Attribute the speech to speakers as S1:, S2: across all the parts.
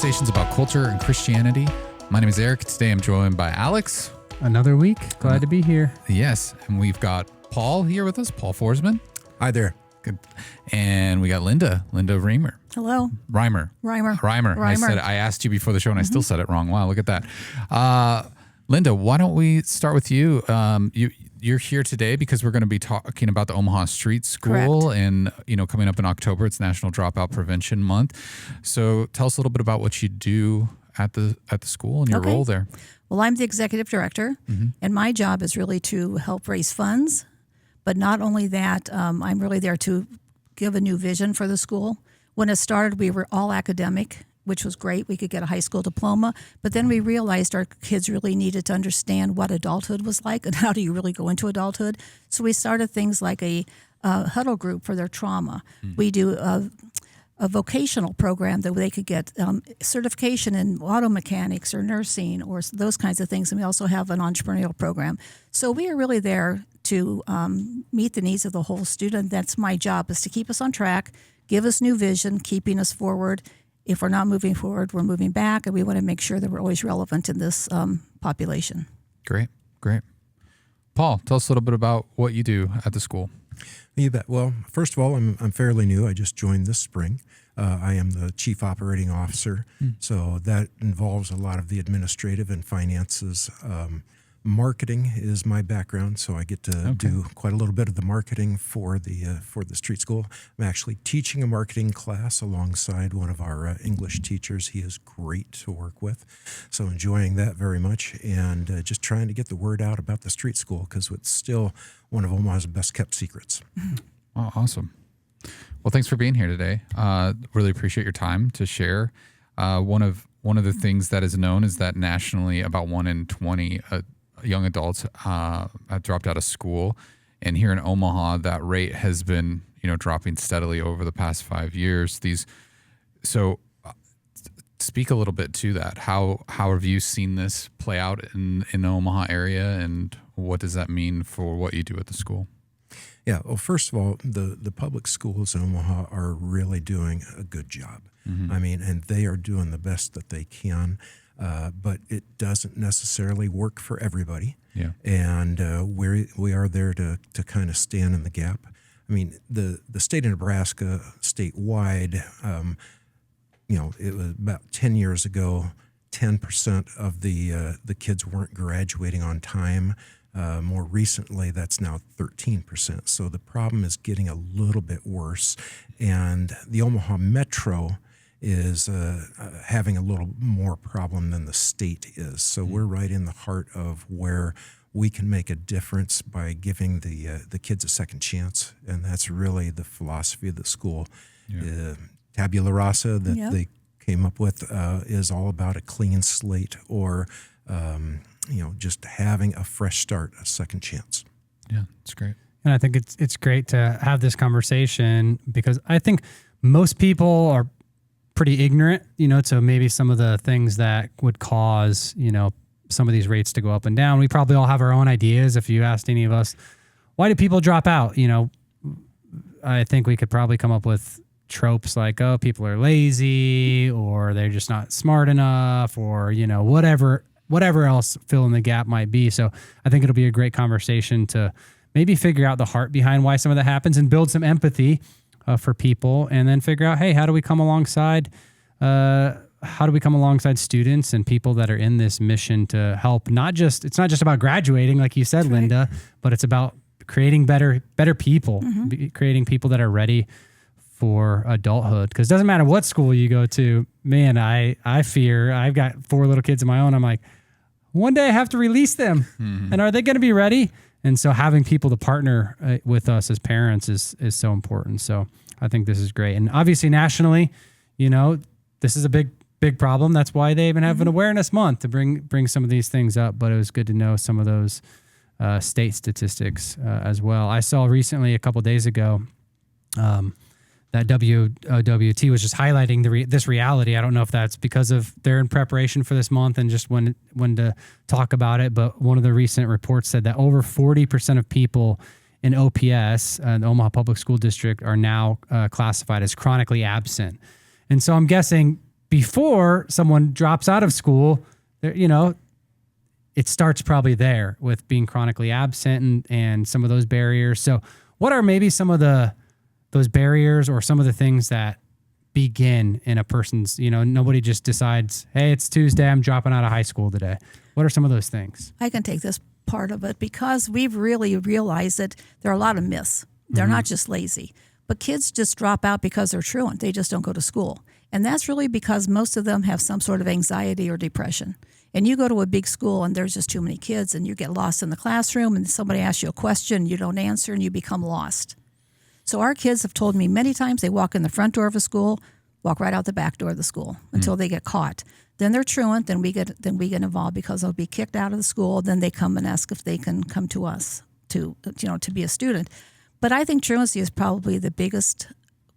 S1: conversations about culture and Christianity. My name is Eric. Today I'm joined by Alex.
S2: Another week. Glad to be here.
S1: Yes, and we've got Paul here with us, Paul Forsman.
S3: Hi there.
S1: Good. And we got Linda Reimer.
S4: Hello.
S1: Reimer. I asked you before the show and I still said it wrong. Wow, look at that. Linda, why don't we start with you? You're here today because we're going to be talking about the Omaha Street School.
S4: Correct.
S1: And, coming up in October, it's National Dropout Prevention Month. So tell us a little bit about what you do at the school and your role there.
S4: Well, I'm the executive director, and my job is really to help raise funds. But not only that, I'm really there to give a new vision for the school. When it started, we were all academic, which was great. We could get a high school diploma. But then we realized our kids really needed to understand what adulthood was like and how do you really go into adulthood. So we started things like a huddle group for their trauma. We do a vocational program that they could get certification in auto mechanics or nursing or those kinds of things. And we also have an entrepreneurial program. So we are really there to meet the needs of the whole student. That's my job, is to keep us on track, give us new vision, keeping us forward. If we're not moving forward, we're moving back, and we want to make sure that we're always relevant in this population.
S1: Great. Paul, tell us a little bit about what you do at the school.
S3: You bet. Well, first of all, I'm fairly new. I just joined this spring. I am the chief operating officer, so that involves a lot of the administrative and finances. Marketing is my background, so I get to do quite a little bit of the marketing for the street school. I'm actually teaching a marketing class alongside one of our English teachers. He is great to work with, so enjoying that very much, and just trying to get the word out about the street school because it's still one of Omaha's best kept secrets.
S1: Oh, awesome. Well, thanks for being here today. Really appreciate your time to share. One of the things that is known is that nationally, about 1 in 20 young adults have dropped out of school, and here in Omaha, that rate has been dropping steadily over the past 5 years. Speak a little bit to that. How have you seen this play out in the Omaha area, and what does that mean for what you do at the school?
S3: Yeah, well, first of all, the public schools in Omaha are really doing a good job. I mean, and they are doing the best that they can. But it doesn't necessarily work for everybody. Yeah. And we are there to kind of stand in the gap. I mean, the state of Nebraska statewide, it was about 10 years ago, 10% of the kids weren't graduating on time. More recently, that's now 13%. So the problem is getting a little bit worse. And the Omaha Metro is having a little more problem than the state is. So we're right in the heart of where we can make a difference by giving the kids a second chance, and that's really the philosophy of the school. Tabula rasa that they came up with is all about a clean slate, or just having a fresh start, a second chance.
S1: Yeah, it's great.
S2: And I think it's great to have this conversation because I think most people are pretty ignorant, to maybe some of the things that would cause, some of these rates to go up and down. We probably all have our own ideas. If you asked any of us, why do people drop out? I think we could probably come up with tropes like, oh, people are lazy, or they're just not smart enough, or, whatever else fill in the gap might be. So I think it'll be a great conversation to maybe figure out the heart behind why some of that happens and build some empathy for people, and then figure out, hey, how do we come alongside students and people that are in this mission to help? It's not just about graduating, like you said, Linda, but it's about creating better people, creating people that are ready for adulthood. Because it doesn't matter what school you go to. Man, I fear, I've got 4 little kids of my own. I'm like, one day I have to release them, and are they going to be ready? And so having people to partner with us as parents is so important. So I think this is great. And obviously nationally, this is a big problem. That's why they even have an awareness month to bring some of these things up. But it was good to know some of those state statistics as well. I saw recently, a couple of days ago, that WOWT was just highlighting this reality. I don't know if that's because of they're in preparation for this month and just when to talk about it. But one of the recent reports said that over 40% of people in OPS, the Omaha Public School District, are now classified as chronically absent. And so I'm guessing before someone drops out of school, you know, it starts probably there with being chronically absent and some of those barriers. So what are maybe some of those barriers or some of the things that begin in a person's, you know, nobody just decides, hey, it's Tuesday, I'm dropping out of high school today. What are some of those things?
S4: I can take this part of it because we've really realized that there are a lot of myths. They're not just lazy, but kids just drop out because they're truant. They just don't go to school. And that's really because most of them have some sort of anxiety or depression. And you go to a big school and there's just too many kids and you get lost in the classroom and somebody asks you a question, you don't answer and you become lost. So our kids have told me many times they walk in the front door of a school, walk right out the back door of the school until they get caught. Then they're truant, then we get involved because they'll be kicked out of the school. Then they come and ask if they can come to us to be a student. But I think truancy is probably the biggest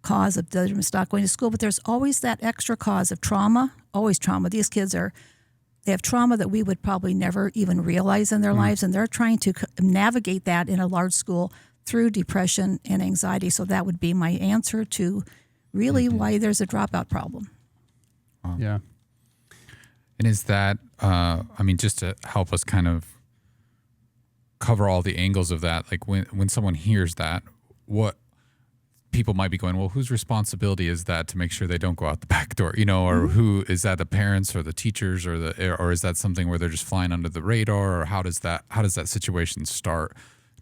S4: cause of them not going to school. But there's always that extra cause of trauma, always trauma. These kids they have trauma that we would probably never even realize in their lives, and they're trying to navigate that in a large school through depression and anxiety. So that would be my answer to really why there's a dropout problem.
S1: Wow.
S2: Yeah.
S1: And is that, just to help us kind of cover all the angles of that, like when someone hears that, what people might be going, well, whose responsibility is that to make sure they don't go out the back door, you know, or who is that, the parents or the teachers or is that something where they're just flying under the radar, or how does that situation start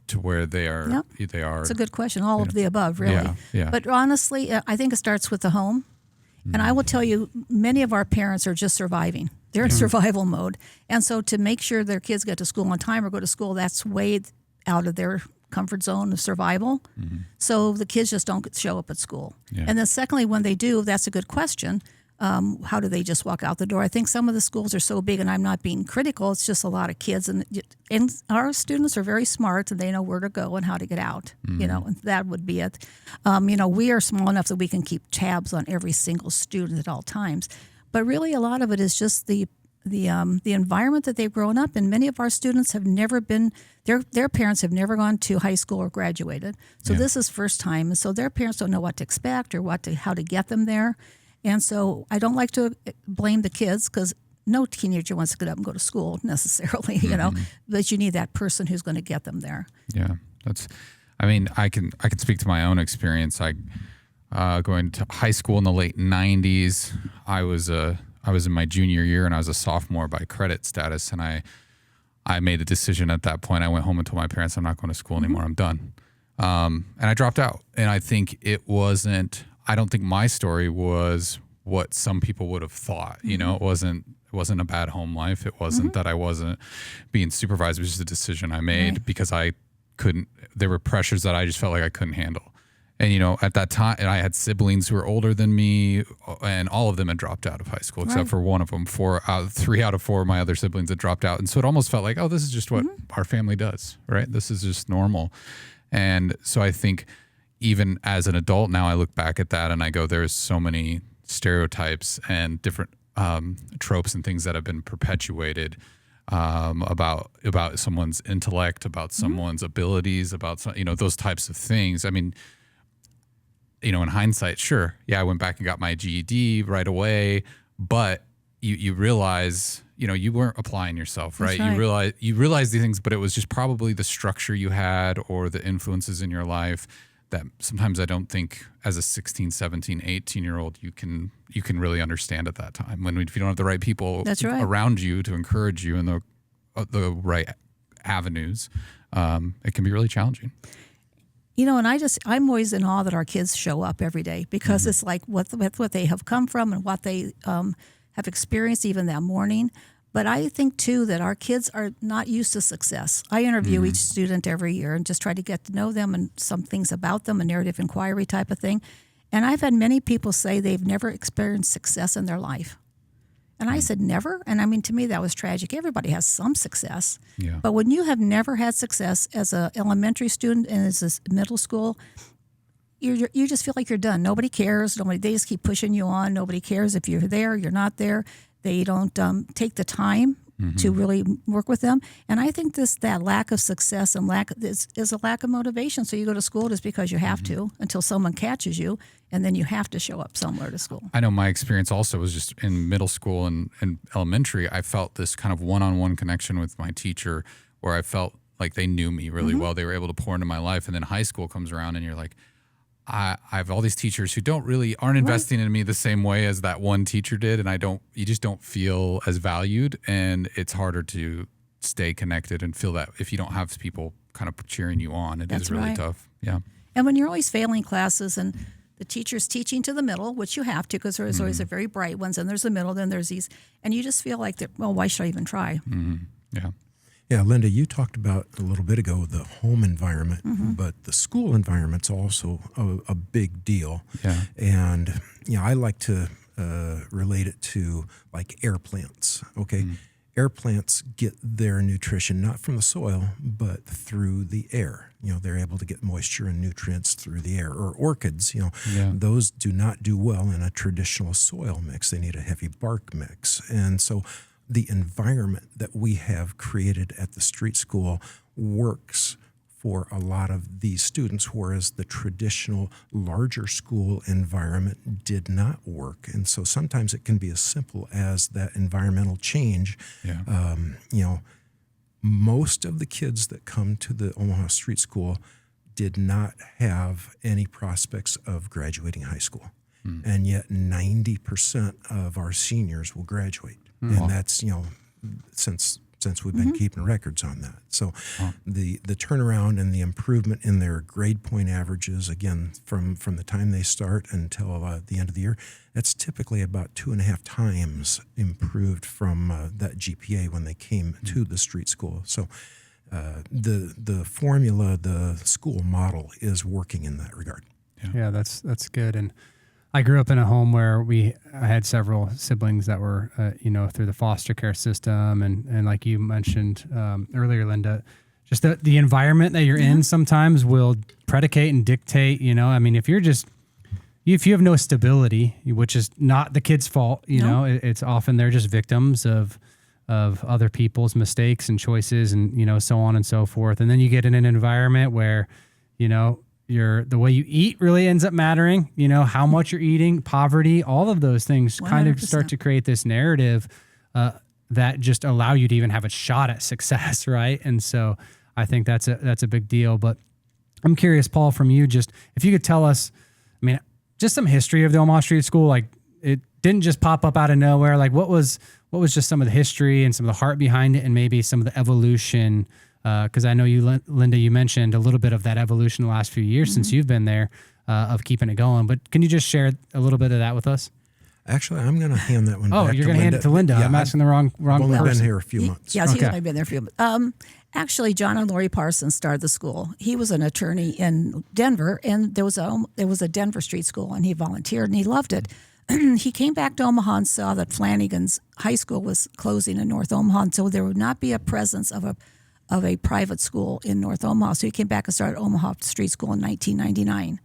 S1: to where they are?
S4: Yep.
S1: They are.
S4: It's a good question. All of the above, really.
S1: Yeah.
S4: But honestly, I think it starts with the home. And I will tell you, many of our parents are just surviving. They're in survival mode. And so to make sure their kids get to school on time or go to school, that's way out of their comfort zone of survival. So the kids just don't show up at school.
S1: Yeah.
S4: And then secondly, when they do, that's a good question. How do they just walk out the door? I think some of the schools are so big, and I'm not being critical, it's just a lot of kids. And our students are very smart, and they know where to go and how to get out, you know, and that would be it. We are small enough that we can keep tabs on every single student at all times. But really, a lot of it is just the environment that they've grown up in. Many of our students have never been, their parents have never gone to high school or graduated. So this is first time. And so their parents don't know what to expect or how to get them there. And so I don't like to blame the kids because no teenager wants to get up and go to school necessarily, you know, but you need that person who's going to get them there.
S1: Yeah, I can speak to my own experience. Going to high school in the late 90s, I was in my junior year and I was a sophomore by credit status. And I made a decision at that point. I went home and told my parents, I'm not going to school anymore. I'm done. And I dropped out. And I think I don't think my story was what some people would have thought. You know, it wasn't a bad home life. It wasn't that I wasn't being supervised. It was just a decision I made because there were pressures that I just felt like I couldn't handle. And, you know, at that time, and I had siblings who were older than me, and all of them had dropped out of high school, except for one of them. 3 out of 4 of my other siblings had dropped out. And so it almost felt like, oh, this is just what our family does, right? This is just normal. And so I think even as an adult now, I look back at that and I go, there's so many stereotypes and different tropes and things that have been perpetuated about someone's intellect, about someone's abilities, about those types of things. I mean, in hindsight, sure, yeah, I went back and got my GED right away, but you realize, you weren't applying yourself, right? You realize these things, but it was just probably the structure you had or the influences in your life that sometimes I don't think as a 16, 17, 18-year-old you can really understand at that time. If you don't have the right people around you to encourage you in the right avenues, it can be really challenging.
S4: And I'm always in awe that our kids show up every day because it's like what they have come from and what they have experienced even that morning. But I think, too, that our kids are not used to success. I interview each student every year and just try to get to know them and some things about them, a narrative inquiry type of thing. And I've had many people say they've never experienced success in their life. And I said, never? And I mean, to me, that was tragic. Everybody has some success.
S1: Yeah.
S4: But when you have never had success as an elementary student and as a middle school, you just feel like you're done. Nobody cares. They just keep pushing you on. Nobody cares if you're there, you're not there. They don't take the time to really work with them. And I think that lack of success and is a lack of motivation. So you go to school just because you have to until someone catches you, and then you have to show up somewhere to school.
S1: I know my experience also was just in middle school and elementary. I felt this kind of one-on-one connection with my teacher where I felt like they knew me really well. They were able to pour into my life. And then high school comes around and you're like, I have all these teachers who aren't investing in me the same way as that one teacher did. And you just don't feel as valued, and it's harder to stay connected and feel that if you don't have people kind of cheering you on, is really tough. Yeah.
S4: And when you're always failing classes and the teacher's teaching to the middle, which you have to, because there's always the very bright ones, and there's the middle, then there's these, and you just feel like that, well, why should I even try?
S1: Yeah.
S3: Yeah, Linda, you talked about a little bit ago the home environment, but the school environment's also a big deal.
S1: Yeah.
S3: And, I like to relate it to like air plants, okay? Air plants get their nutrition not from the soil, but through the air. They're able to get moisture and nutrients through the air. Or orchids, those do not do well in a traditional soil mix. They need a heavy bark mix. And so the environment that we have created at the street school works for a lot of these students, whereas the traditional larger school environment did not work. And so sometimes it can be as simple as that environmental change.
S1: Yeah.
S3: Most of the kids that come to the Omaha Street School did not have any prospects of graduating high school. And yet 90% of our seniors will graduate. And that's, since we've been keeping records on that. So the turnaround and the improvement in their grade point averages, again, from the time they start until the end of the year, that's typically about 2.5 times improved from that GPA when they came to the street school. So the formula, the school model is working in that regard.
S2: Yeah, that's good. And I grew up in a home where I had several siblings that were, through the foster care system. And like you mentioned earlier, Linda, just the environment that you're in sometimes will predicate and dictate, if you have no stability, which is not the kid's fault, it's often they're just victims of other people's mistakes and choices and, so on and so forth. And then you get in an environment where, the way you eat really ends up mattering, how much you're eating, poverty, all of those things 100%. Kind of start to create this narrative that just allow you to even have a shot at success, right? And so I think that's a big deal. But I'm curious, Paul, from you, just if you could tell us, just some history of the Omaha Street School. Like, it didn't just pop up out of nowhere. Like, what was just some of the history and some of the heart behind it, and maybe some of the evolution? Because I know you, Linda, you mentioned a little bit of that evolution the last few years since you've been there, of keeping it going. But can you just share a little bit of that with us?
S3: Actually, I'm going to hand that one back to Linda.
S2: Oh, you're going to hand it to Linda. Yeah, I'm asking the wrong person.
S3: I've only been here a few months.
S4: Yes, he's only been there a few months. Actually, John and Lori Parsons started the school. He was an attorney in Denver, and there was a Denver street school, and he volunteered, and he loved it. He came back to Omaha and saw that Flanagan's High School was closing in North Omaha, and so there would not be a presence of a private school in North Omaha. So he came back and started Omaha Street School in 1999.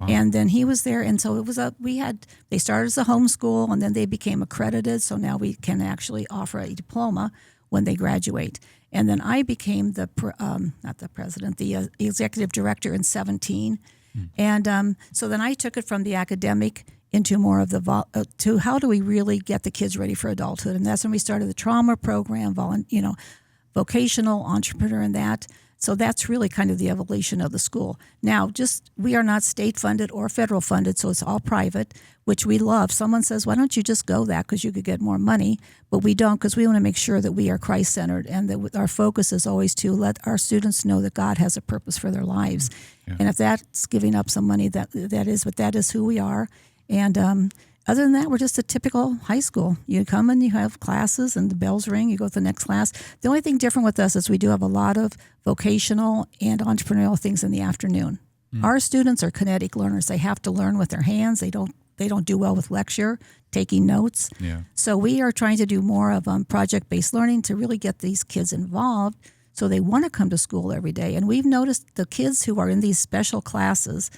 S4: Wow. And then he was there, and so they started as a homeschool, and then they became accredited, so now we can actually offer a diploma when they graduate. And then I became the executive director in 2017. And so then I took it from the academic into more of to how do we really get the kids ready for adulthood. And that's when we started the trauma program, vocational entrepreneur and that. So that's really kind of the evolution of the school. Now, we are not state funded or federal funded, so it's all private, which we love. Someone says, why don't you just go that because you could get more money? But we don't, because we want to make sure that we are Christ-centered and that our focus is always to let our students know that God has a purpose for their lives. Yeah. And if that's giving up some money, that is who we are. And other than that, we're just a typical high school. You come and you have classes and the bells ring, you go to the next class. The only thing different with us is we do have a lot of vocational and entrepreneurial things in the afternoon. Our students are kinetic learners. They have to learn with their hands. They don't do well with lecture, taking notes. Yeah. So we are trying to do more of project-based learning to really get these kids involved so they want to come to school every day. And we've noticed the kids who are in these special classes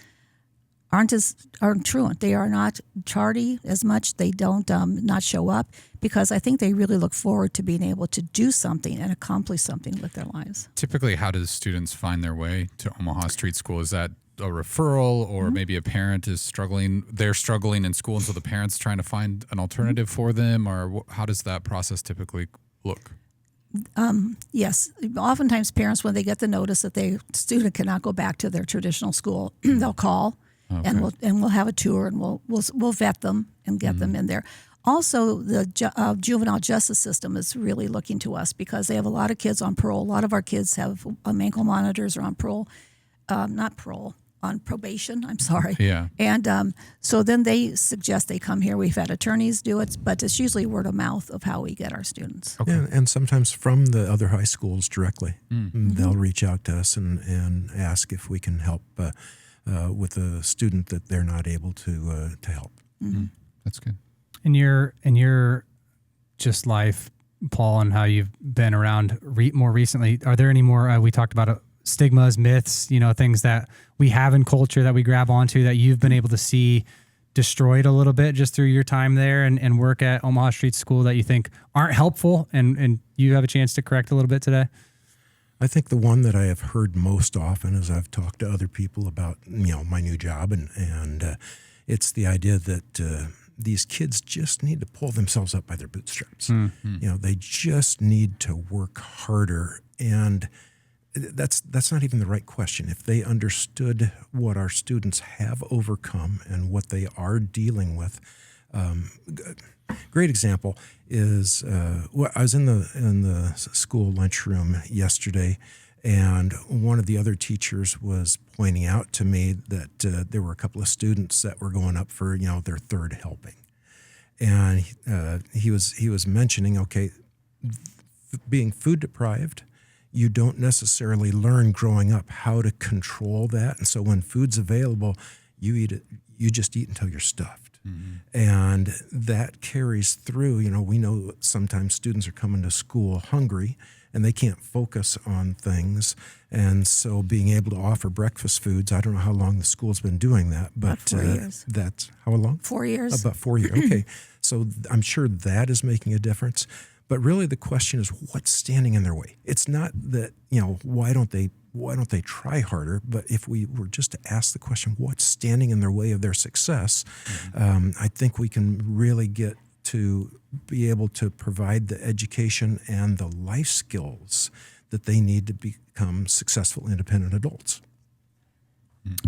S4: aren't truant. They are not tardy as much. They don't not show up because I think they really look forward to being able to do something and accomplish something with their lives.
S1: Typically, how do students find their way to Omaha Street School? Is that a referral, or maybe a parent is struggling? They're struggling in school, and so the parent's trying to find an alternative for them, or how does that process typically look?
S4: Yes, oftentimes parents, when they get the notice that their student cannot go back to their traditional school, they'll call.
S1: Okay.
S4: And we'll have a tour, and we'll vet them and get them in there. Also, the juvenile justice system is really looking to us because they have a lot of kids on parole. A lot of our kids have ankle monitors or on parole, not parole, on probation. I'm sorry.
S1: Yeah.
S4: And so then they suggest they come here. We've had attorneys do it, but it's usually word of mouth of how we get our students.
S1: Okay.
S3: Yeah, and sometimes from the other high schools directly. They'll reach out to us and ask if we can help with a student that they're not able to help.
S1: That's good.
S2: In your just life, Paul, and how you've been around more recently, are there any more? We talked about stigmas, myths, things that we have in culture that we grab onto that you've been able to see destroyed a little bit just through your time there and work at Omaha Street School that you think aren't helpful and you have a chance to correct a little bit today?
S3: I think the one that I have heard most often as I've talked to other people about, my new job, and it's the idea that these kids just need to pull themselves up by their bootstraps. They just need to work harder, and that's not even the right question. If they understood what our students have overcome and what they are dealing with. Great example is I was in the school lunchroom yesterday, and one of the other teachers was pointing out to me that there were a couple of students that were going up for their third helping, and he was mentioning, okay, being food deprived, you don't necessarily learn growing up how to control that, and so when food's available, you eat it. You just eat until you're stuffed. And that carries through. We know sometimes students are coming to school hungry and they can't focus on things. And so being able to offer breakfast foods, I don't know how long the school's been doing that, but
S4: About 4 years.
S3: That's how long?
S4: 4 years.
S3: About 4 years. Okay. So I'm sure that is making a difference. But really the question is what's standing in their way? It's not that, why don't they try harder? But if we were just to ask the question, what's standing in their way of their success, I think we can really get to be able to provide the education and the life skills that they need to become successful, independent adults.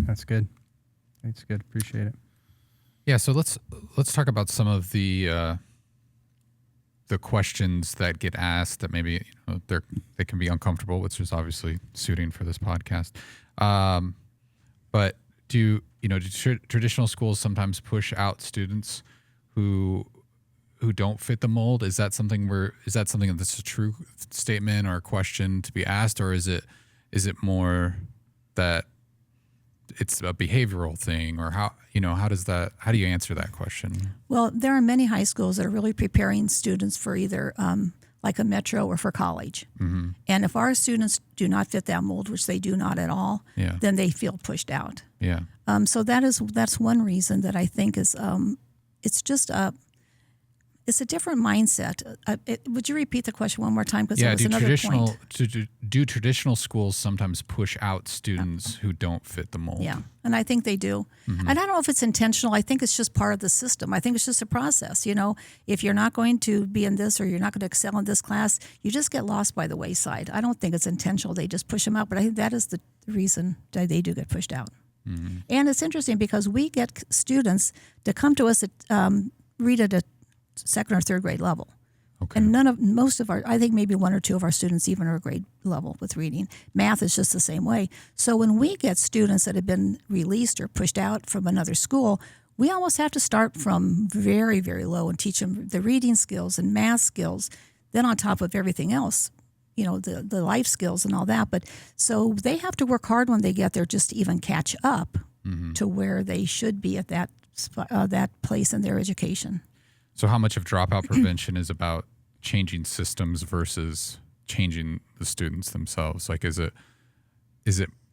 S2: That's good. That's good. Appreciate it.
S1: Yeah. So let's talk about some of the questions that get asked that maybe they can be uncomfortable, which is obviously suiting for this podcast. But do traditional schools sometimes push out students who don't fit the mold? Is that something that's a true statement or a question to be asked, or is it more that it's a behavioral thing, or how do you answer that question?
S4: Well, there are many high schools that are really preparing students for either like a metro or for college. And if our students do not fit that mold, which they do not at all, then they feel pushed out.
S1: Yeah.
S4: So that's one reason that I think is it's a different mindset. Would you repeat the question one more time? Because there was another point.
S1: Do traditional schools sometimes push out students who don't fit the mold?
S4: Yeah, and I think they do. And I don't know if it's intentional. I think it's just part of the system. I think it's just a process. If you're not going to be in this or you're not going to excel in this class, you just get lost by the wayside. I don't think it's intentional. They just push them out. But I think that is the reason that they do get pushed out. And it's interesting because we get students to come to us at read at a second or third grade level.
S1: Okay.
S4: And most of our, I think maybe one or two of our students even are grade level with reading. Math is just the same way. So when we get students that have been released or pushed out from another school, we almost have to start from very, very low and teach them the reading skills and math skills. Then on top of everything else, the life skills and all that. But so they have to work hard when they get there just to even catch up to where they should be at that place in their education.
S1: So how much of dropout prevention is about changing systems versus changing the students themselves? Like, is it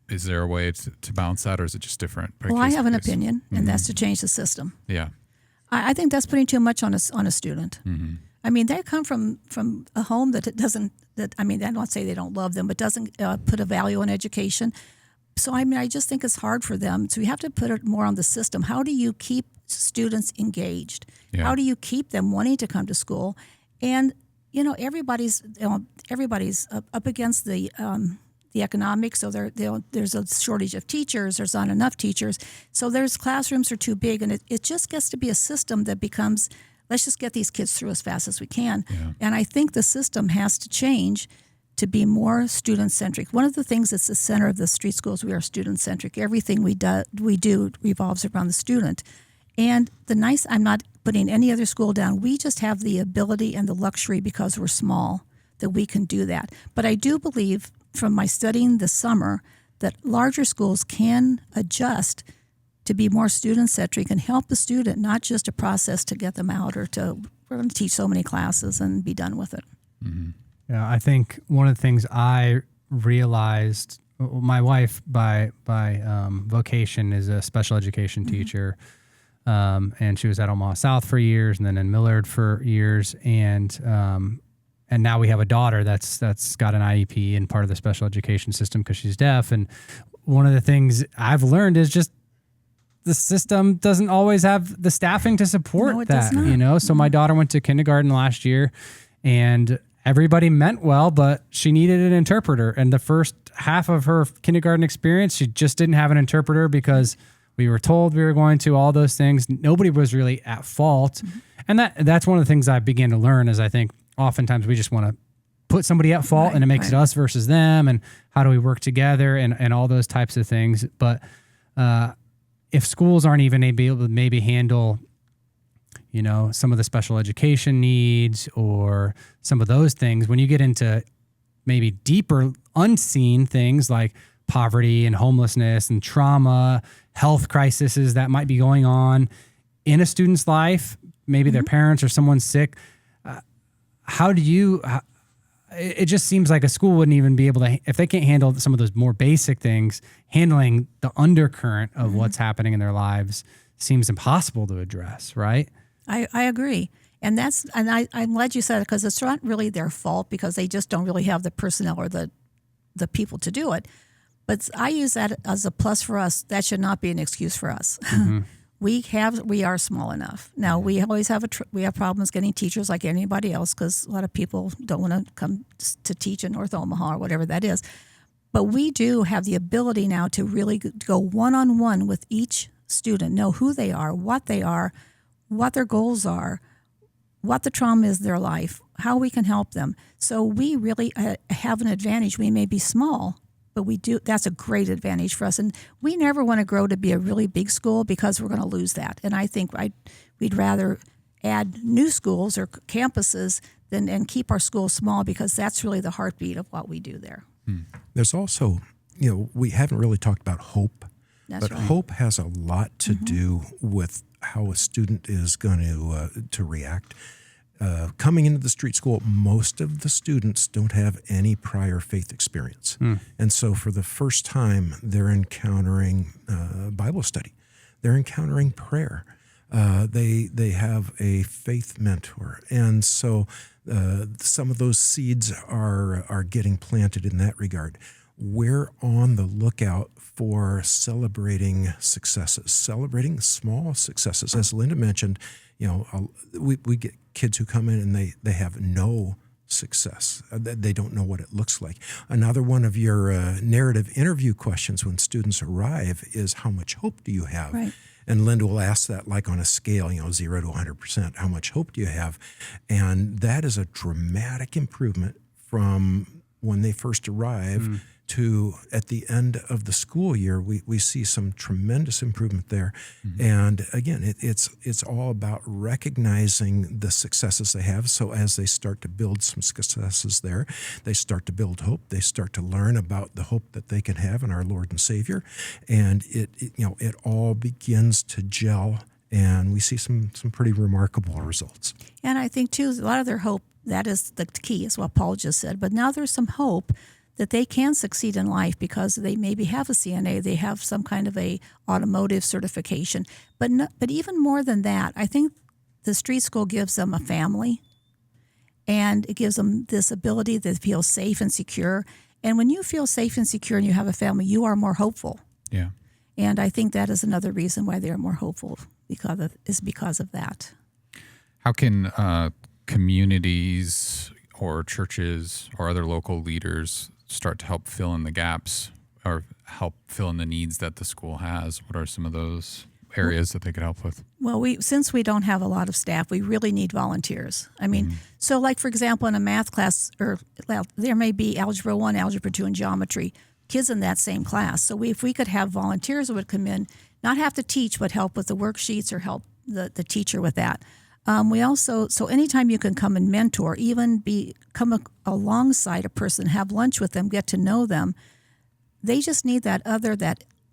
S1: is there a way to balance that, or is it just different?
S4: Well, I have an opinion, and that's to change the system.
S1: Yeah.
S4: I think that's putting too much on a student.
S1: Mm-hmm.
S4: I mean, they come from a home that it doesn't, I don't say they don't love them, but doesn't put a value on education. So, I mean, I just think it's hard for them. So we have to put it more on the system. How do you keep students engaged?
S1: Yeah.
S4: How do you keep them wanting to come to school? And, everybody's up against the economics. So there's a shortage of teachers. There's not enough teachers. So there's classrooms are too big. And it just gets to be a system that becomes, let's just get these kids through as fast as we can.
S1: Yeah.
S4: And I think the system has to change to be more student-centric. One of the things that's the center of the street schools, we are student-centric. Everything we do revolves around the student. And I'm not putting any other school down. We just have the ability and the luxury because we're small that we can do that. But I do believe from my studying this summer that larger schools can adjust to be more student-centric and help the student, not just a process to get them out or we're going to teach so many classes and be done with it.
S1: Mm-hmm.
S2: Yeah, I think one of the things I realized, my wife by vocation is a special education teacher, and she was at Omaha South for years, and then in Millard for years, and now we have a daughter that's got an IEP and part of the special education system because she's deaf. And one of the things I've learned is just the system doesn't always have the staffing to support that. So my daughter went to kindergarten last year, and everybody meant well, but she needed an interpreter. And the first half of her kindergarten experience, she just didn't have an interpreter because we were told we were going to, all those things. Nobody was really at fault. Mm-hmm. And that's one of the things I began to learn is I think oftentimes we just want to put somebody at fault, and it makes it us versus them, and how do we work together and all those types of things. But if schools aren't even able to maybe handle some of the special education needs or some of those things, when you get into maybe deeper unseen things like poverty and homelessness and trauma, health crises that might be going on in a student's life, maybe their parents or someone's sick, it just seems like a school wouldn't even be able to, if they can't handle some of those more basic things, handling the undercurrent of what's happening in their lives seems impossible to address, right?
S4: I agree. And I'm glad you said it because it's not really their fault because they just don't really have the personnel or the people to do it. But I use that as a plus for us. That should not be an excuse for us. Mm-hmm. We are small enough. Now, we always have we have problems getting teachers like anybody else because a lot of people don't want to come to teach in North Omaha or whatever that is. But we do have the ability now to really go one-on-one with each student, know who they are, what their goals are, what the trauma is in their life, how we can help them. So we really have an advantage. We may be small, but we do. That's a great advantage for us. And we never want to grow to be a really big school because we're going to lose that. And I think we'd rather add new schools or campuses and keep our schools small because that's really the heartbeat of what we do there.
S3: There's also, we haven't really talked about hope, but hope has a lot to do with how a student is going to react. Coming into the street school, most of the students don't have any prior faith experience. And so for the first time, they're encountering Bible study. They're encountering prayer. They have a faith mentor. And so some of those seeds are getting planted in that regard. We're on the lookout for celebrating successes, celebrating small successes. As Linda mentioned, we get kids who come in and they have no success. They don't know what it looks like. Another one of your narrative interview questions when students arrive is, how much hope do you have?
S4: Right.
S3: And Linda will ask that like on a scale, 0 to 100%. How much hope do you have? And that is a dramatic improvement from when they first arrive to at the end of the school year. We see some tremendous improvement there. And again, it's all about recognizing the successes they have. So as they start to build some successes there, they start to build hope. They start to learn about the hope that they can have in our Lord and Savior. And it all begins to gel, and we see some pretty remarkable results.
S4: And I think too, a lot of their hope, that is the key, is what Paul just said. But now there's some hope that they can succeed in life because they maybe have a CNA, they have some kind of a automotive certification. But even more than that, I think the street school gives them a family, and it gives them this ability to feel safe and secure. And when you feel safe and secure and you have a family, you are more hopeful.
S1: Yeah.
S4: And I think that is another reason why they are more hopeful because of that.
S1: How can communities or churches or other local leaders start to help fill in the gaps or help fill in the needs that the school has? What are some of those areas that they could help with?
S4: Well, since we don't have a lot of staff, we really need volunteers. I mean, so like, for example, in a math class, there may be Algebra 1, Algebra 2, and Geometry, kids in that same class. So if we could have volunteers that would come in, not have to teach, but help with the worksheets or help the teacher with that. We also, so anytime you can come and mentor, even come alongside a person, have lunch with them, get to know them, they just need that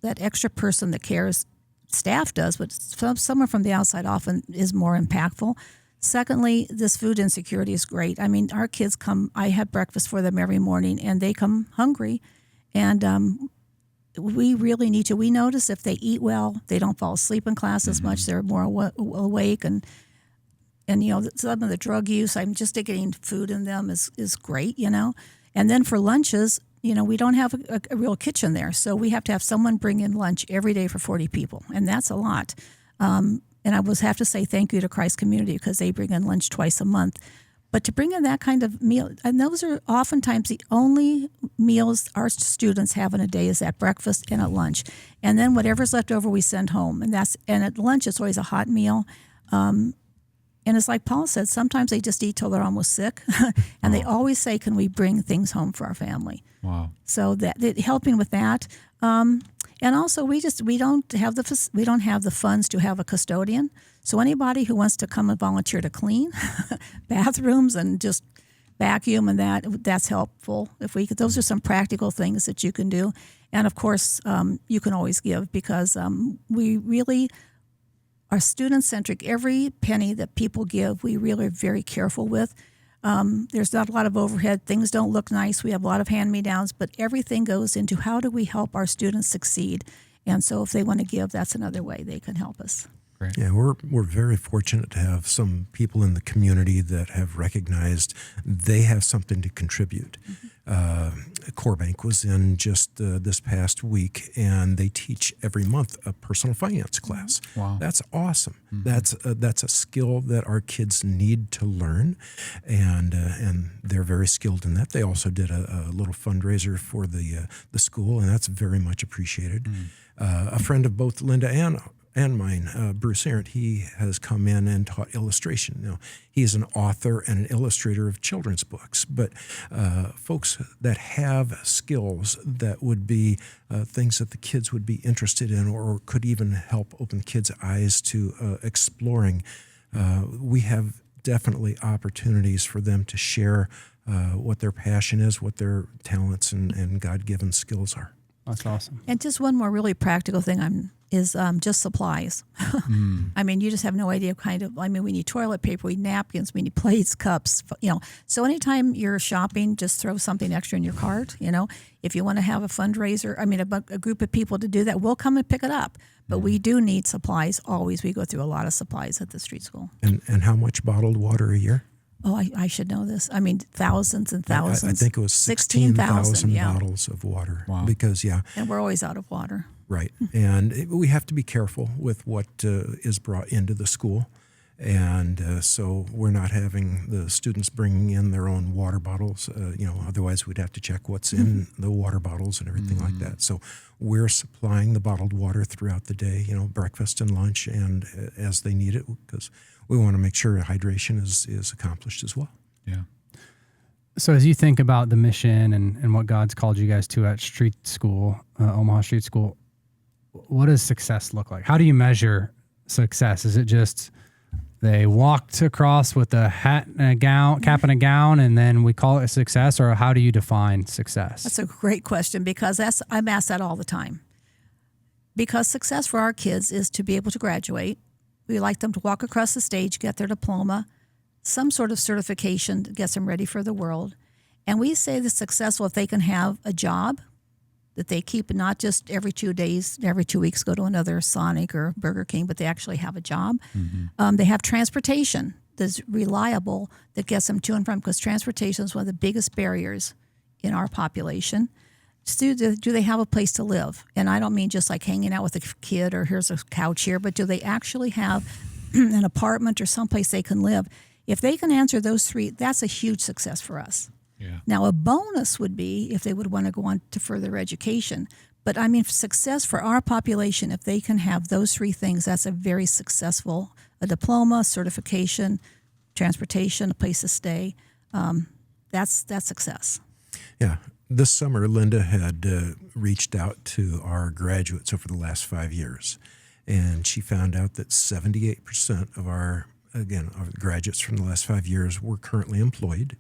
S4: extra person that cares. Staff does, but someone from the outside often is more impactful. Secondly, this food insecurity is great. I mean, our kids come, I have breakfast for them every morning, and they come hungry. And we really need to. We notice if they eat well, they don't fall asleep in class as much. They're more awake. And some of the drug use, I'm just getting food in them is great, And then for lunches, we don't have a real kitchen there. So we have to have someone bring in lunch every day for 40 people. And that's a lot. And I have to say thank you to Christ Community because they bring in lunch twice a month. But to bring in that kind of meal, and those are oftentimes the only meals our students have in a day is at breakfast and at lunch. And then whatever's left over, we send home. And at lunch, it's always a hot meal. And it's like Paul said, sometimes they just eat till they're almost sick. And they always say, can we bring things home for our family?
S1: Wow.
S4: So helping with that. And also we don't have the funds to have a custodian. So anybody who wants to come and volunteer to clean bathrooms and just vacuum and that's helpful. Those are some practical things that you can do. And of course, you can always give because we really are student-centric. Every penny that people give, we really are very careful with. There's not a lot of overhead. Things don't look nice. We have a lot of hand-me-downs, but everything goes into how do we help our students succeed. And so if they want to give, that's another way they can help us.
S1: Great.
S3: Yeah, we're very fortunate to have some people in the community that have recognized they have something to contribute. Core Bank was in just this past week, and they teach every month a personal finance class.
S1: Wow.
S3: That's awesome. That's a skill that our kids need to learn, and they're very skilled in that. They also did a little fundraiser for the school, and that's very much appreciated. A friend of both Linda and mine, Bruce Arendt, he has come in and taught illustration. He's an author and an illustrator of children's books, but folks that have skills that would be things that the kids would be interested in or could even help open the kids' eyes to exploring, we have definitely opportunities for them to share what their passion is, what their talents and God-given skills are.
S2: That's awesome.
S4: And just one more really practical thing is just supplies. I mean, you just have no idea we need toilet paper, we need napkins, we need plates, cups, So anytime you're shopping, just throw something extra in your cart, If you want to have a fundraiser, a group of people to do that, we'll come and pick it up. But we do need supplies always. We go through a lot of supplies at the street school.
S3: And how much bottled water a year?
S4: Oh, I should know this. Thousands and thousands.
S3: I think it was 16,000 bottles of water.
S1: Wow.
S3: Because,
S4: And we're always out of water.
S3: Right. And we have to be careful with what is brought into the school. And so we're not having the students bringing in their own water bottles. Otherwise we'd have to check what's in the water bottles and everything like that. So we're supplying the bottled water throughout the day, breakfast and lunch, and as they need it, because we want to make sure hydration is accomplished as well.
S1: Yeah.
S2: So as you think about the mission and what God's called you guys to at Street School, Omaha Street School, what does success look like? How do you measure success? Is it just they walked across with a hat and a gown, cap and a gown, and then we call it a success, or how do you define success?
S4: That's a great question because I'm asked that all the time. Because success for our kids is to be able to graduate. We like them to walk across the stage, get their diploma, some sort of certification that gets them ready for the world. And we say the successful if they can have a job that they keep, not just every 2 days, every 2 weeks go to another Sonic or Burger King, but they actually have a job. They have transportation that's reliable that gets them to and from, because transportation is one of the biggest barriers in our population. Do they have a place to live? And I don't mean just like hanging out with a kid or here's a couch here, but do they actually have an apartment or someplace they can live? If they can answer those three, that's a huge success for us.
S1: Yeah.
S4: Now, a bonus would be if they would want to go on to further education. But I mean, success for our population, if they can have those three things, that's a very successful, a diploma, certification, transportation, a place to stay. That's success.
S3: Yeah. This summer, Linda had reached out to our graduates over the last 5 years, and she found out that 78% of our graduates from the last 5 years were currently employed.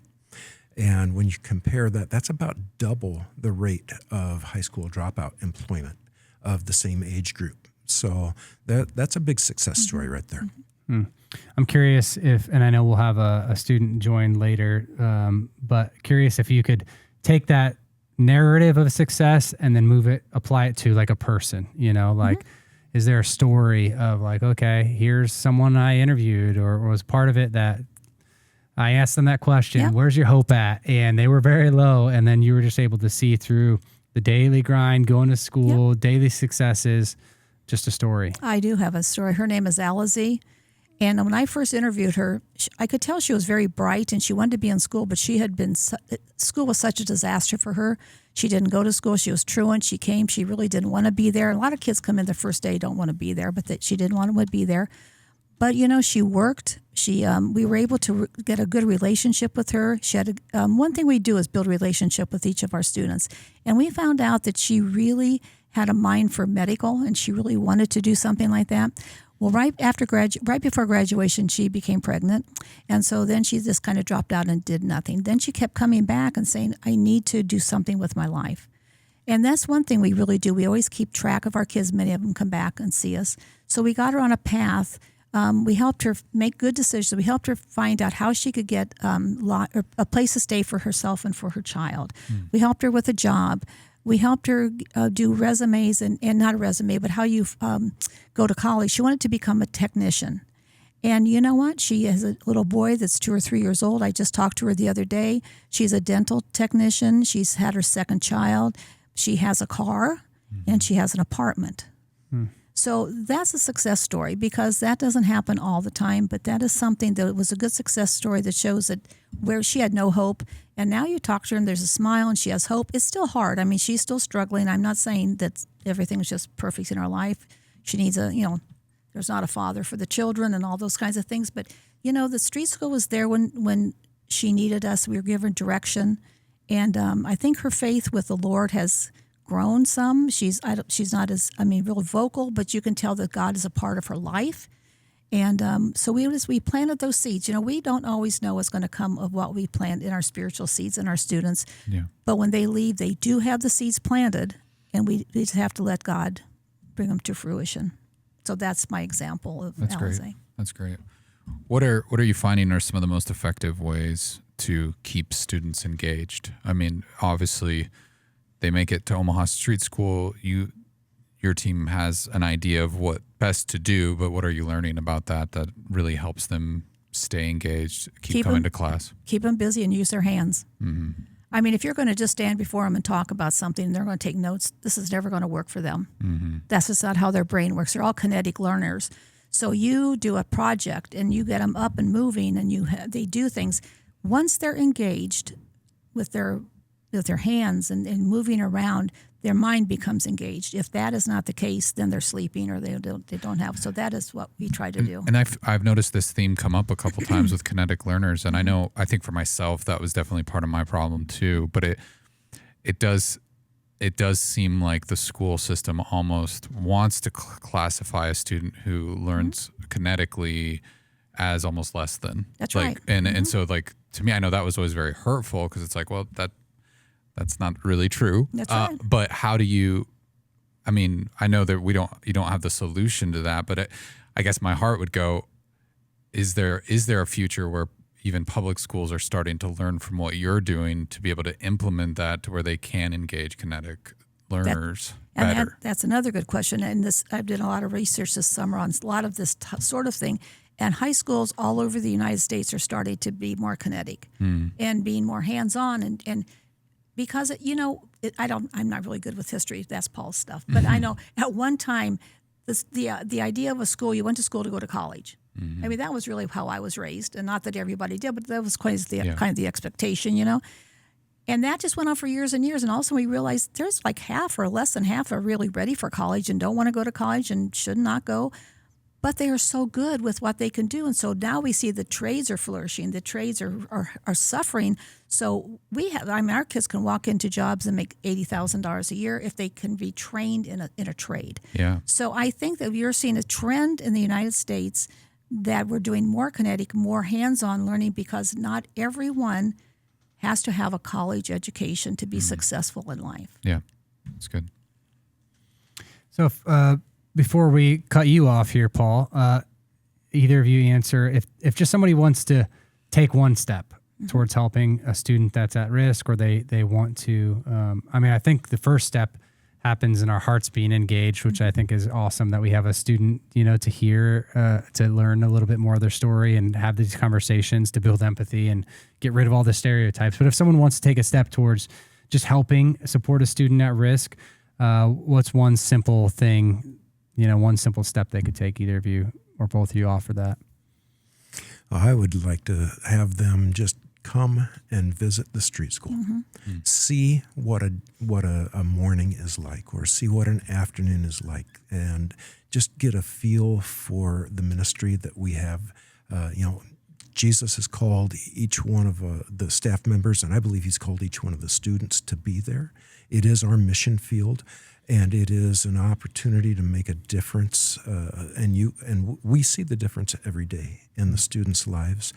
S3: And when you compare that, that's about double the rate of high school dropout employment of the same age group. So that's a big success story right there.
S2: I'm curious if, and I know we'll have a student join later, but curious if you could take that narrative of success and then apply it to like a person, like, is there a story of like, okay, here's someone I interviewed or was part of it that I asked them that question, where's your hope at? And they were very low. And then you were just able to see through the daily grind, going to school, daily successes, just a story. I
S4: do have a story. Her name is Alizé. And when I first interviewed her, I could tell she was very bright and she wanted to be in school, but school was such a disaster for her. She didn't go to school. She was truant. She came. She really didn't want to be there. A lot of kids come in the first day, don't want to be there, but she didn't want to be there. But, she worked. We were able to get a good relationship with her. She had one thing we do is build a relationship with each of our students. And we found out that she really had a mind for medical and she really wanted to do something like that. Well, right before graduation, she became pregnant. And so then she just kind of dropped out and did nothing. Then she kept coming back and saying, I need to do something with my life. And that's one thing we really do. We always keep track of our kids. Many of them come back and see us. So we got her on a path. We helped her make good decisions. We helped her find out how she could get a place to stay for herself and for her child. We helped her with a job. We helped her do resumes and not a resume, but how you go to college. She wanted to become a technician. And you know what? She has a little boy that's 2 or 3 years old. I just talked to her the other day. She's a dental technician. She's had her second child. She has a car and she has an apartment. So that's a success story because that doesn't happen all the time, but that is something that was a good success story that shows that where she had no hope. And now you talk to her and there's a smile and she has hope. It's still hard. I mean, she's still struggling. I'm not saying that everything is just perfect in her life. She needs there's not a father for the children and all those kinds of things. But, the street school was there when she needed us. We were given direction. And I think her faith with the Lord has grown some. She's not as, real vocal, but you can tell that God is a part of her life. And so we planted those seeds. We don't always know what's going to come of what we plant in our spiritual seeds in our students. Yeah. But when they leave, they do have the seeds planted, and we just have to let God bring them to fruition. So that's my example of Alizé.
S1: That's great. What are you finding are some of the most effective ways to keep students engaged? I mean, obviously, they make it to Omaha Street School. Your team has an idea of what best to do, but what are you learning about that really helps them stay engaged, keep coming to class? Keep
S4: them busy and use their hands. Mm-hmm. I mean, if you're going to just stand before them and talk about something and they're going to take notes, this is never going to work for them. Mm-hmm. That's just not how their brain works. They're all kinetic learners. So you do a project and you get them up and moving and they do things. Once they're engaged with their hands and moving around, their mind becomes engaged. If that is not the case, then they're sleeping or they don't have. So that is what we try to do.
S1: And I've noticed this theme come up a couple times with kinetic learners, and I think for myself that was definitely part of my problem too. But it does seem like the school system almost wants to classify a student who learns kinetically as almost less than.
S4: That's right.
S1: And so to me, I know that was always very hurtful because it's like, well, that's not really true.
S4: That's right.
S1: But how do you? I mean, I know that you don't have the solution to that, but I guess my heart would go: is there a future where even public schools are starting to learn from what you're doing to be able to implement that to where they can engage kinetic learners better.
S4: That's another good question. And I've done a lot of research this summer on a lot of this sort of thing. And high schools all over the United States are starting to be more kinetic and being more hands-on. And because, I'm not really good with history. That's Paul's stuff. But I know at one time, the idea of a school, you went to school to go to college. I mean, that was really how I was raised. And not that everybody did, but that was kind of the expectation, And that just went on for years and years. And also we realized there's like half or less than half are really ready for college and don't want to go to college and should not go. But they are so good with what they can do. And so now we see the trades are flourishing. The trades are suffering. So our kids can walk into jobs and make $80,000 a year if they can be trained in a trade.
S1: Yeah.
S4: So I think that you're seeing a trend in the United States that we're doing more kinetic, more hands-on learning because not everyone has to have a college education to be successful in life.
S1: Yeah, that's good.
S2: So before we cut you off here, Paul, either of you answer if just somebody wants to take one step towards helping a student that's at risk or they want to, I think the first step happens in our hearts being engaged, which I think is awesome that we have a student, to hear, to learn a little bit more of their story and have these conversations to build empathy and get rid of all the stereotypes. But if someone wants to take a step towards just helping support a student at risk, what's one simple thing, one simple step they could take? Either of you or both of you offer that.
S3: I would like to have them just come and visit the street school, see what a morning is like, or see what an afternoon is like, and just get a feel for the ministry that we have. Jesus has called each one of the staff members, and I believe he's called each one of the students to be there. It is our mission field, and it is an opportunity to make a difference. And we see the difference every day in the students' lives.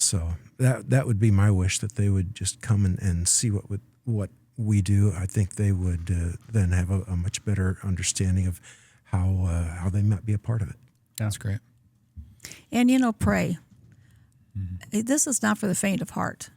S3: So that would be my wish, that they would just come and see what we do. I think they would then have a much better understanding of how they might be a part of it.
S1: That's great.
S4: And pray. This is not for the faint of heart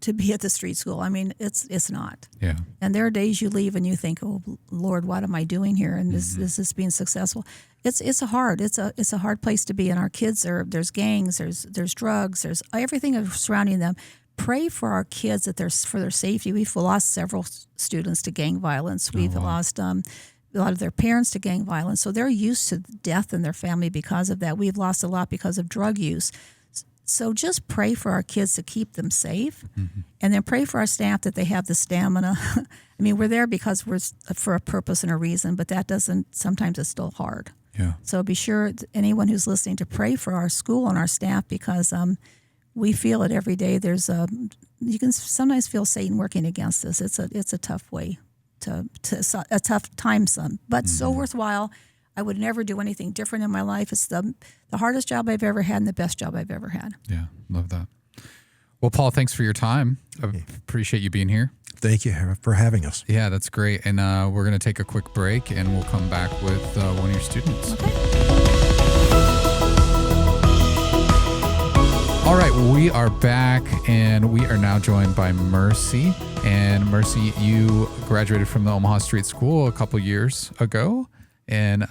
S4: to be at the street school. I mean, it's not.
S1: Yeah.
S4: And there are days you leave and you think, "Oh Lord, what am I doing here?" And this is being successful. It's a hard place to be. And our kids there's gangs, there's drugs, there's everything surrounding them. Pray for our kids for their safety. We've lost several students to gang violence. We've lost a lot of their parents to gang violence. So they're used to death in their family because of that. We've lost a lot because of drug use. So just pray for our kids to keep them safe, and then pray for our staff that they have the stamina. I mean, we're there because we're for a purpose and a reason, but sometimes it's still hard.
S1: Yeah.
S4: So be sure anyone who's listening to pray for our school and our staff, because we feel it every day. You can sometimes feel Satan working against us. It's a tough way a tough time, but so worthwhile. I would never do anything different in my life. It's the hardest job I've ever had and the best job I've ever had.
S1: Yeah, love that. Well, Paul, thanks for your time. I appreciate you being here.
S3: Thank you for having us.
S1: Yeah, that's great. And we're going to take a quick break, and we'll come back with one of your students.
S4: Okay.
S1: All right, we are back, and we are now joined by Mercy. And Mercy, you graduated from the Omaha Street School a couple years ago. And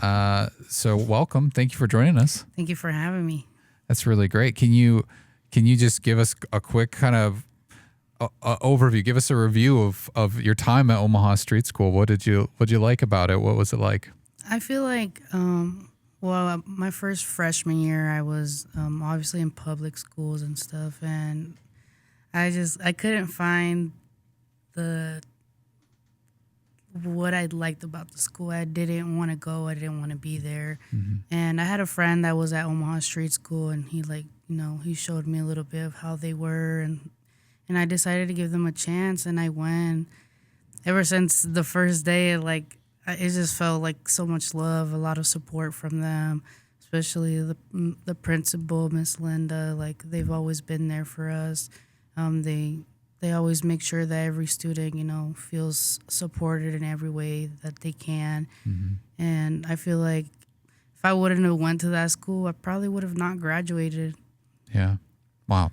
S1: so welcome. Thank you for joining us.
S5: Thank you for having me.
S1: That's really great. Can you just give us a quick kind of overview? Give us a review of your time at Omaha Street School. What'd you like about it? What was it like?
S5: I feel like, my first freshman year, I was obviously in public schools and stuff, and I couldn't find what I liked about the school. I didn't want to go. I didn't want to be there. And I had a friend that was at Omaha Street School, and he showed me a little bit of how they were, and I decided to give them a chance, and I went. Ever since the first day, it just felt like so much love, a lot of support from them, especially the principal, Miss Linda. Like, they've always been there for us. They always make sure that every student, feels supported in every way that they can. And I feel like if I wouldn't have went to that school, I probably would have not graduated.
S1: Yeah. Wow.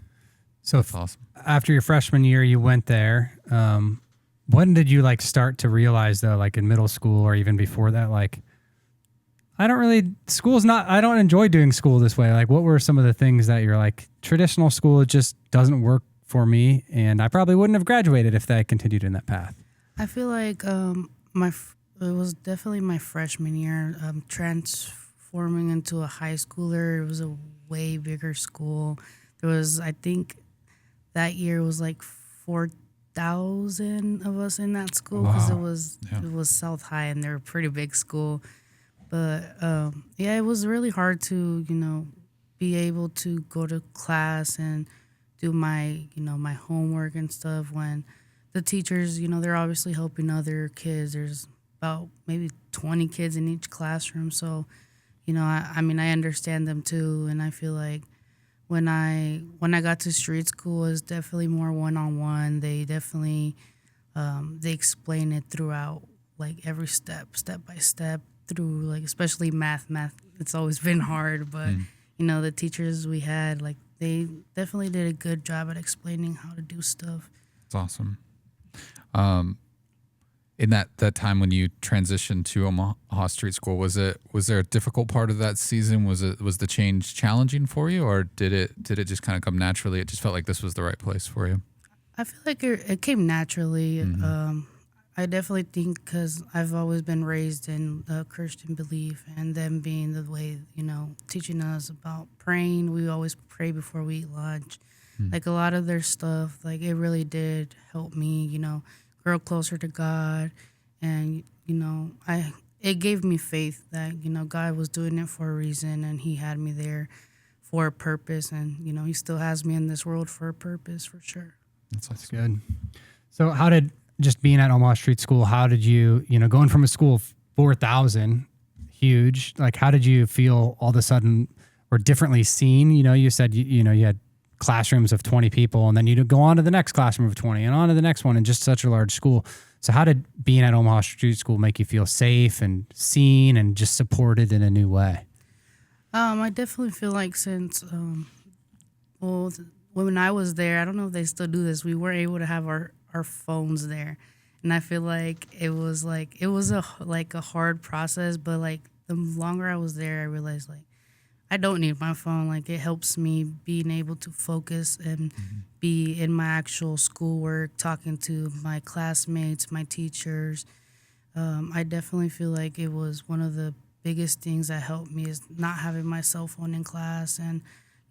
S2: So
S1: That's awesome.
S2: after your freshman year, you went there. When did you like start to realize though, like in middle school or even before that, like, I don't enjoy doing school this way. Like, what were some of the things that you're like, traditional school, it just doesn't work for me, and I probably wouldn't have graduated if I continued in that path?
S5: I feel like it was definitely my freshman year, transforming into a high schooler. It was a way bigger school. There was, I think, that year was like 4,000 of us in that school because
S1: Wow.
S5: it was South High and they're a pretty big school. But yeah, it was really hard to be able to go to class and do my my homework and stuff when the teachers they're obviously helping other kids. There's about maybe 20 kids in each classroom, so I mean I understand them too, and I feel like when I got to street school, it was definitely more one-on-one. They definitely they explain it throughout, like every step by step through, like especially math. It's always been hard, but the teachers we had, like they definitely did a good job at explaining how to do stuff.
S1: It's awesome. In that time when you transitioned to Omaha Street School, was there a difficult part of that season? Was the change challenging for you, or did it just kind of come naturally? It just felt like this was the right place for you.
S5: I feel like it came naturally. I definitely think because I've always been raised in the Christian belief, and them being the way, teaching us about praying. We always pray before we eat lunch. Like a lot of their stuff, like it really did help me, grow closer to God. And, it gave me faith that, God was doing it for a reason, and he had me there for a purpose. And, he still has me in this world for a purpose, for sure.
S1: That's awesome.
S2: Good. So how did, just being at Omaha Street School, how did you, going from a school of 4,000, huge, like how did you feel all of a sudden or differently seen? You said, you had classrooms of 20 people, and then you'd go on to the next classroom of 20 and on to the next one in just such a large school. So how did being at Omaha Street School make you feel safe and seen and just supported in a new way?
S5: I definitely feel like since, when I was there, I don't know if they still do this, we weren't able to have our phones there. And I feel like it was a hard process, but like the longer I was there, I realized like I don't need my phone. Like it helps me being able to focus and be in my actual schoolwork, talking to my classmates, my teachers. I definitely feel like it was one of the biggest things that helped me is not having my cell phone in class and,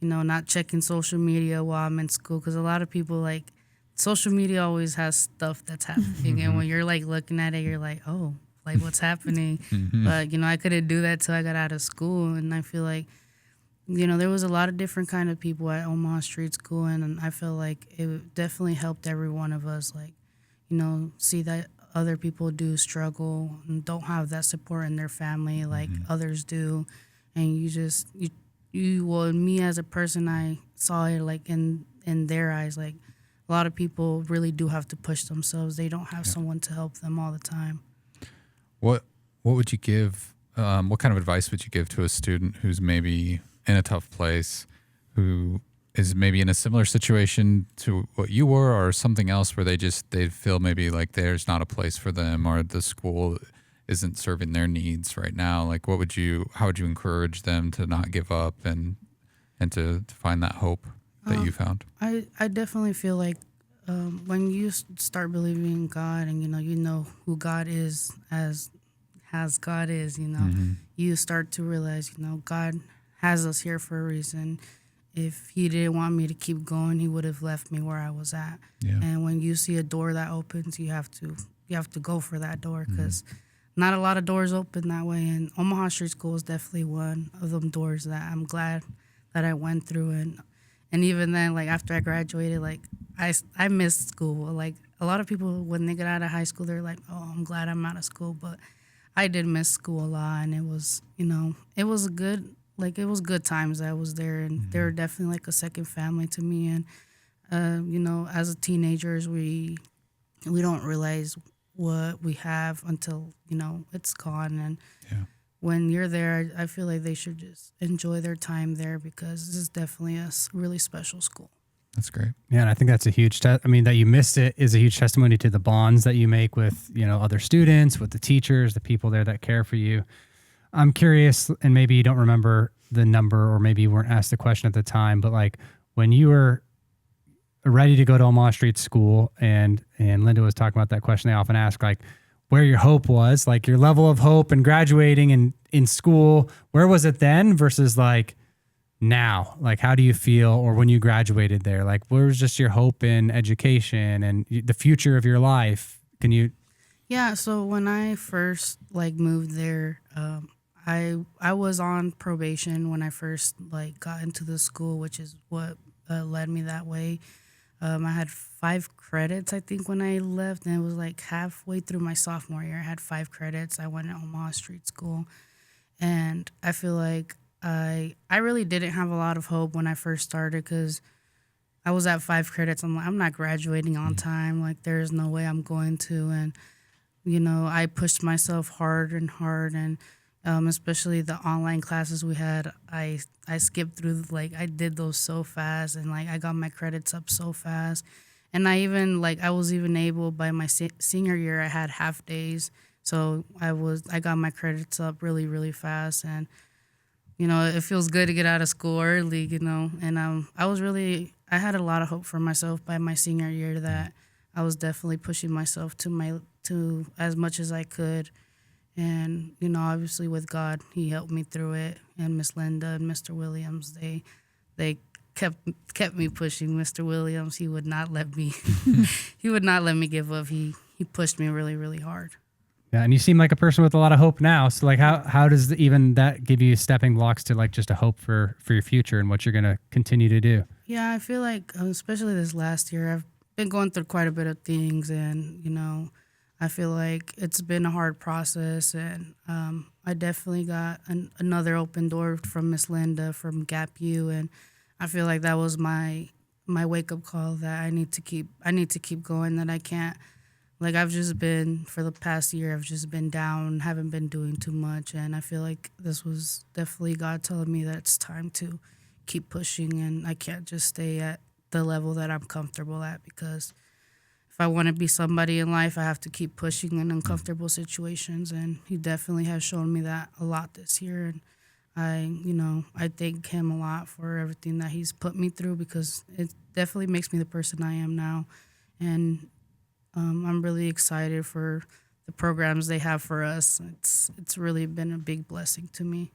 S5: not checking social media while I'm in school. Because a lot of people like social media always has stuff that's happening. And when you're like looking at it, you're like, oh, like what's happening? But, I couldn't do that till I got out of school. And I feel like, there was a lot of different kind of people at Omaha Street School, and I feel like it definitely helped every one of us, like, see that other people do struggle and don't have that support in their family like others do. And me as a person, I saw it like in their eyes, like a lot of people really do have to push themselves. They don't have someone to help them all the time.
S1: What would you give, what kind of advice would you give to a student who's maybe in a tough place, who is maybe in a similar situation to what you were, or something else where they feel maybe like there's not a place for them, or the school isn't serving their needs right now? Like how would you encourage them to not give up and to find that hope that you found?
S5: I definitely feel like when you start believing in God and you know who God is as God is, you start to realize God has us here for a reason. If he didn't want me to keep going, he would have left me where I was at. Yeah. And when you see a door that opens, you have to go for that door, because not a lot of doors open that way. And Omaha Street School is definitely one of them doors that I'm glad that I went through. And even then, like after I graduated, like I missed school. Like a lot of people, when they get out of high school, they're like, oh, I'm glad I'm out of school. But I did miss school a lot, and it was, it was good times that I was there, and they were definitely like a second family to me. And as a teenagers, we don't realize what we have until it's gone. And when you're there, I feel like they should just enjoy their time there, because this is definitely a really special school.
S1: That's great.
S2: Yeah, and I think that's a huge that you missed it is a huge testimony to the bonds that you make with, other students, with the teachers, the people there that care for you. I'm curious, and maybe you don't remember the number, or maybe you weren't asked the question at the time, but like when you were ready to go to Omaha Street School, and Linda was talking about that question they often ask, like where your hope was, like your level of hope and graduating and in school, where was it then versus like now? Like, how do you feel, or when you graduated there, like where was just your hope in education and the future of your life? Can you?
S5: Yeah. So when I first moved there, I was on probation when I first got into the school, which is what led me that way. I had 5 credits, I think, when I left, and it was halfway through my sophomore year. I had 5 credits. I went to Omaha Street School, and I feel like I really didn't have a lot of hope when I first started because I was at 5 credits. I'm like, I'm not graduating on time. Like, there's no way I'm going to. And, I pushed myself hard, and especially the online classes we had, I skipped through, I did those so fast, and I got my credits up so fast. And I even I was even able, by my senior year, I had half days, so I got my credits up really, really fast. And it feels good to get out of school early, and I had a lot of hope for myself by my senior year, that I was definitely pushing myself to as much as I could. And, obviously with God, he helped me through it. And Miss Linda and Mr. Williams, they kept me pushing. Mr. Williams, he would not let me give up. He pushed me really, really hard.
S2: Yeah, and you seem like a person with a lot of hope now. So how does even that give you stepping blocks to just a hope for your future and what you're going to continue to do?
S5: Yeah, I feel like, especially this last year, I've been going through quite a bit of things, and, I feel like it's been a hard process, and I definitely got another open door from Miss Linda from Gap U, and I feel like that was my wake up call, that I need to keep going, that I can't, I've just been, for the past year, I've just been down, haven't been doing too much, and I feel like this was definitely God telling me that it's time to keep pushing, and I can't just stay at the level that I'm comfortable at, because if I want to be somebody in life, I have to keep pushing in uncomfortable situations, and he definitely has shown me that a lot this year. And I thank him a lot for everything that he's put me through, because it definitely makes me the person I am now. And I'm really excited for the programs they have for us. It's really been a big blessing to me.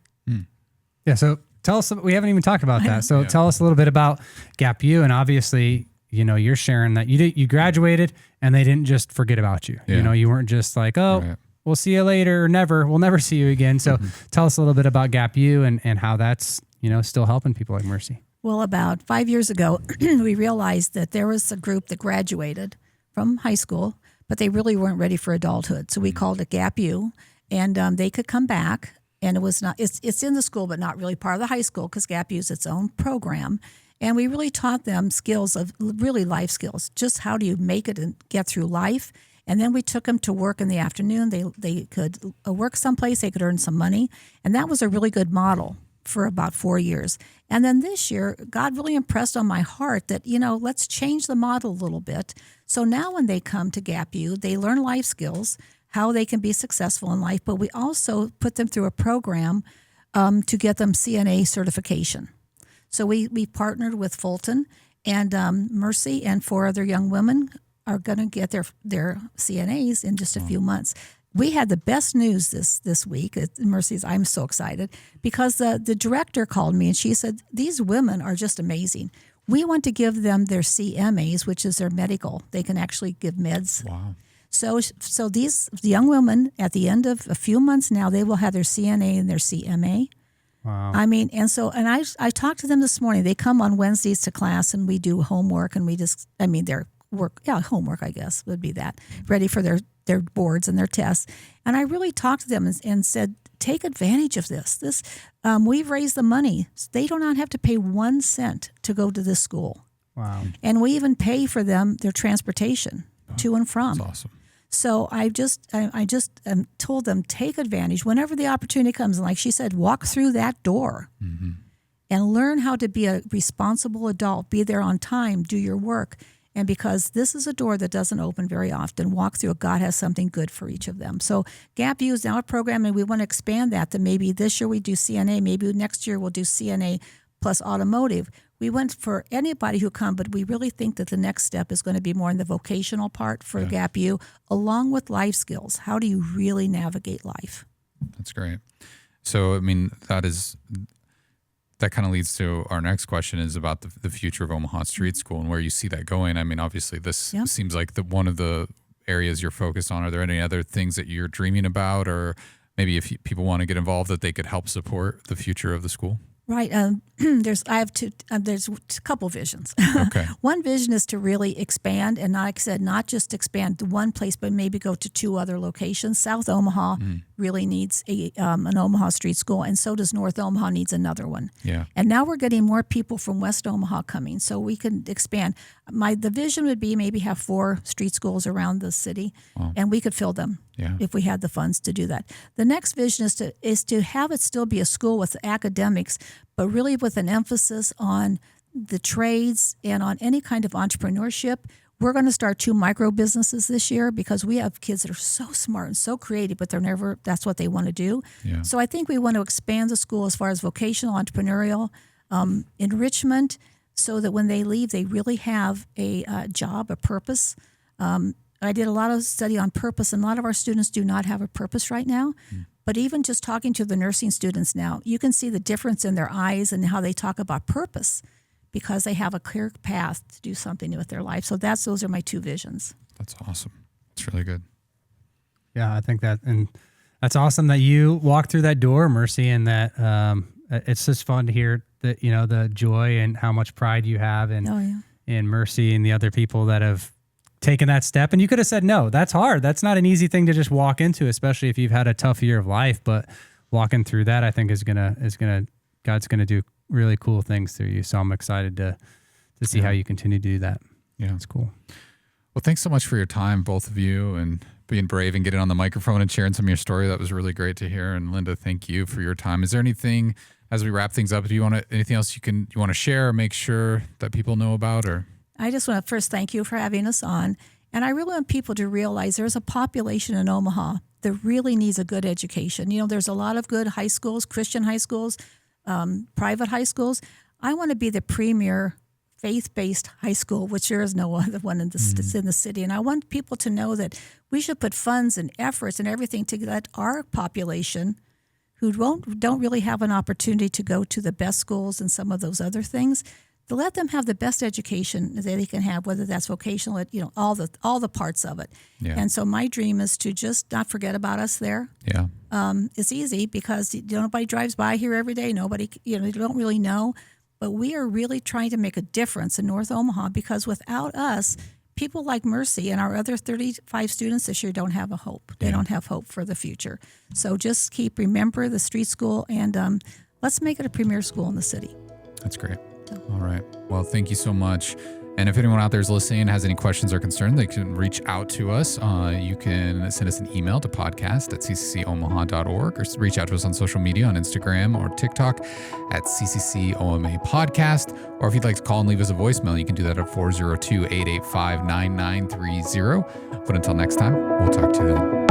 S2: Yeah. So tell us, we haven't even talked about that. So tell us a little bit about Gap U, and obviously, you're sharing that you graduated and they didn't just forget about you.
S1: Yeah.
S2: You weren't just like, right. We'll see you later, or we'll never see you again. So tell us a little bit about Gap U and how that's, still helping people like Mercy.
S4: Well, about 5 years ago, we realized that there was a group that graduated from high school, but they really weren't ready for adulthood. So we called it Gap U, and they could come back. And it was not, it's in the school, but not really part of the high school, because Gap U is its own program. And we really taught them skills of really life skills, just how do you make it and get through life. And then we took them to work in the afternoon. They could work someplace, they could earn some money. And that was a really good model for about 4 years. And then this year, God really impressed on my heart that, let's change the model a little bit. So now when they come to Gap U, they learn life skills, how they can be successful in life. But we also put them through a program to get them CNA certification. So we partnered with Fulton, and Mercy and 4 other young women are going to get their CNAs in just a few months. We had the best news this week. Mercy's, I'm so excited, because the director called me and she said, these women are just amazing. We want to give them their CMAs, which is their medical. They can actually give meds.
S1: Wow.
S4: So these young women, at the end of a few months now, they will have their CNA and their CMA.
S2: Wow.
S4: I mean, and I talked to them this morning. They come on Wednesdays to class, and we do homework, and their work, homework, I guess, would be that, ready for their boards and their tests. And I really talked to them and said, take advantage of this. We've raised the money. They do not have to pay 1 cent to go to this school.
S2: Wow.
S4: And we even pay for them their transportation to and from.
S1: That's awesome.
S4: So I just told them, take advantage whenever the opportunity comes. And like she said, walk through that door and learn how to be a responsible adult, be there on time, do your work. And because this is a door that doesn't open very often, walk through it. God has something good for each of them. So Gap U is now a program, and we want to expand that maybe this year we do CNA, maybe next year we'll do CNA plus automotive. We went for anybody who come, but we really think that the next step is going to be more in the vocational part for Gap U, along with life skills. How do you really navigate life?
S1: That's great. So, I mean, that kind of leads to our next question is about the future of Omaha Street School and where you see that going. I mean, obviously this seems like one of the areas you're focused on. Are there any other things that you're dreaming about, or maybe if people want to get involved that they could help support the future of the school?
S4: Right. There's a couple visions.
S1: Okay.
S4: One vision is to really expand, and like I said, not just expand to one place, but maybe go to 2 other locations. South Omaha really needs an Omaha Street School, and so does North Omaha needs another one.
S1: Yeah.
S4: And now we're getting more people from West Omaha coming, so we can expand. The vision would be maybe have 4 street schools around the city, and we could fill them if we had the funds to do that. The next vision is to have it still be a school with academics, but really with an emphasis on the trades and on any kind of entrepreneurship. We're going to start 2 micro businesses this year because we have kids that are so smart and so creative, but that's what they want to do.
S1: Yeah. So
S4: I think we want to expand the school as far as vocational, entrepreneurial, enrichment, so that when they leave, they really have a job, a purpose. I did a lot of study on purpose, and a lot of our students do not have a purpose right now. But even just talking to the nursing students now, you can see the difference in their eyes and how they talk about purpose because they have a clear path to do something with their life. So those are my 2 visions.
S1: That's awesome. It's really good.
S2: Yeah, I think that's awesome that you walked through that door, Mercy, and that it's just fun to hear that, the joy and how much pride you have in Mercy and the other people that have taken that step. And you could have said, no, that's hard. That's not an easy thing to just walk into, especially if you've had a tough year of life. But walking through that, I think God's gonna do really cool things through you. So I'm excited to see how you continue to do that.
S1: Yeah,
S2: it's cool.
S1: Well, thanks so much for your time, both of you, and being brave and getting on the microphone and sharing some of your story. That was really great to hear. And Linda, thank you for your time. Is there anything, as we wrap things up, anything else you want to share or make sure that people know about? Or
S4: I just want to first thank you for having us on. And I really want people to realize there's a population in Omaha that really needs a good education. There's a lot of good high schools, Christian high schools, private high schools. I want to be the premier faith-based high school, which there is no other one in the city. And I want people to know that we should put funds and efforts and everything to let our population who don't really have an opportunity to go to the best schools and some of those other things, to let them have the best education that they can have, whether that's vocational, all the parts of it.
S1: Yeah.
S4: And so my dream is to just not forget about us there.
S1: Yeah.
S4: It's easy because nobody drives by here every day. Nobody, they don't really know. But we are really trying to make a difference in North Omaha because without us, people like Mercy and our other 35 students this year don't have a hope. They don't have hope for the future. So just remember the street school and let's make it a premier school in the city.
S1: That's great. All right. Well, thank you so much. And if anyone out there is listening, has any questions or concerns, they can reach out to us. You can send us an email to podcast@cccomaha.org or reach out to us on social media on Instagram or TikTok at CCCOMA Podcast. Or if you'd like to call and leave us a voicemail, you can do that at 402-885-9930. But until next time, we'll talk to you then.